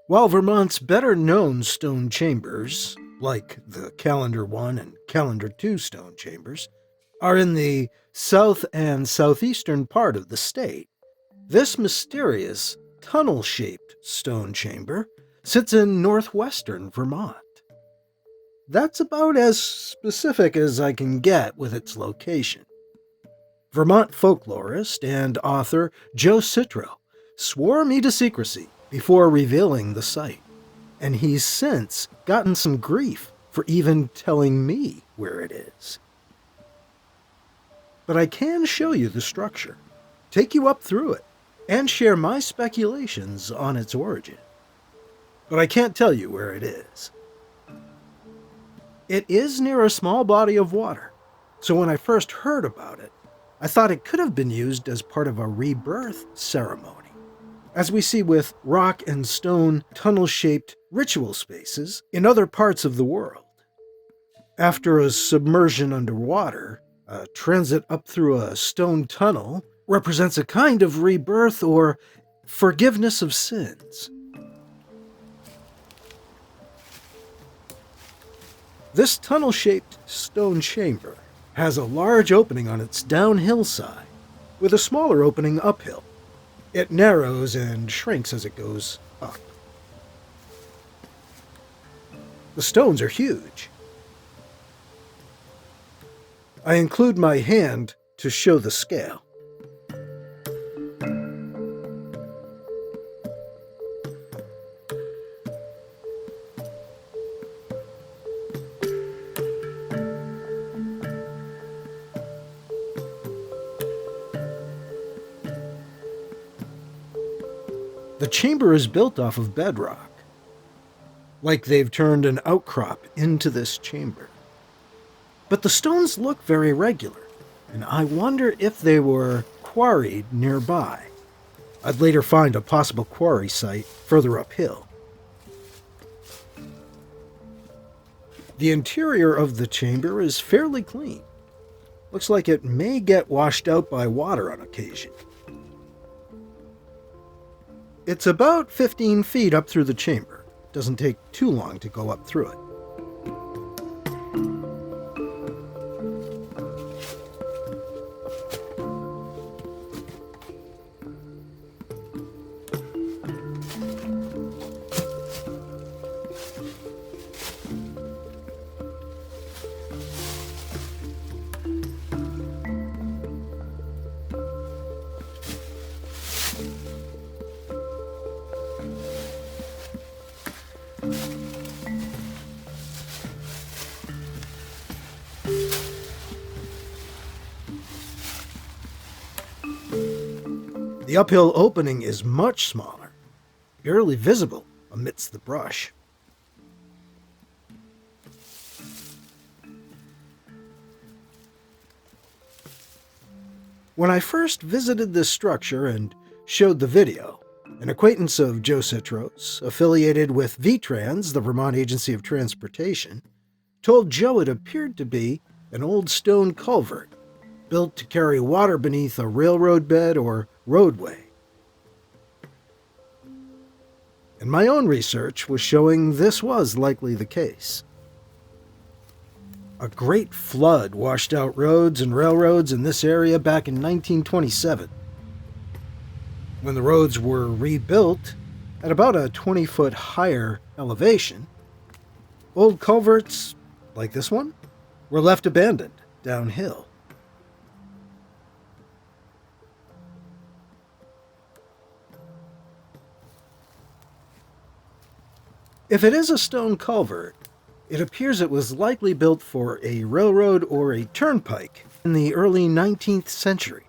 While Vermont's better-known stone chambers, like the Calendar 1 and Calendar 2 stone chambers, are in the south and southeastern part of the state, this mysterious tunnel-shaped stone chamber sits in northwestern Vermont. That's about as specific as I can get with its location. Vermont folklorist and author Joe Citro swore me to secrecy before revealing the site, and he's since gotten some grief for even telling me where it is. But I can show you the structure, take you up through it, and share my speculations on its origin. But I can't tell you where it is. It is near a small body of water, so when I first heard about it, I thought it could have been used as part of a rebirth ceremony, as we see with rock and stone tunnel-shaped ritual spaces in other parts of the world. After a submersion underwater, a transit up through a stone tunnel represents a kind of rebirth or forgiveness of sins. This tunnel-shaped stone chamber has a large opening on its downhill side, with a smaller opening uphill. It narrows and shrinks as it goes up. The stones are huge. I include my hand to show the scale. The chamber is built off of bedrock, like they've turned an outcrop into this chamber. But the stones look very regular, and I wonder if they were quarried nearby. I'd later find a possible quarry site further uphill. The interior of the chamber is fairly clean. Looks like it may get washed out by water on occasion. It's about 15 feet up through the chamber. Doesn't take too long to go up through it. The uphill opening is much smaller, barely visible amidst the brush. When I first visited this structure and showed the video, an acquaintance of Joe Citro's, affiliated with VTrans, the Vermont Agency of Transportation, told Joe it appeared to be an old stone culvert built to carry water beneath a railroad bed or roadway. And my own research was showing this was likely the case. A great flood washed out roads and railroads in this area back in 1927. When the roads were rebuilt at about a 20-foot higher elevation, old culverts, like this one, were left abandoned downhill. If it is a stone culvert, it appears it was likely built for a railroad or a turnpike in the early 19th century.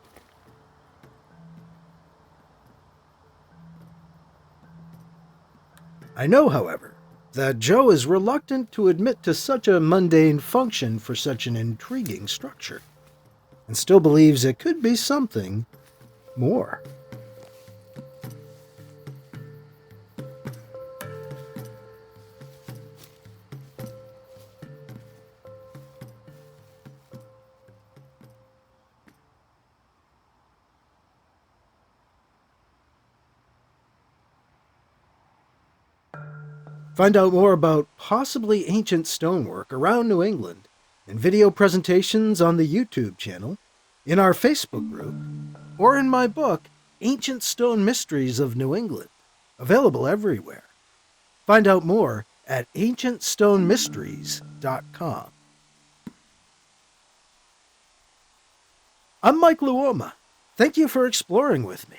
I know, however, that Joe is reluctant to admit to such a mundane function for such an intriguing structure, and still believes it could be something more. Find out more about possibly ancient stonework around New England in video presentations on the YouTube channel, in our Facebook group, or in my book, Ancient Stone Mysteries of New England, available everywhere. Find out more at ancientstonemysteries.com. I'm Mike Luoma. Thank you for exploring with me.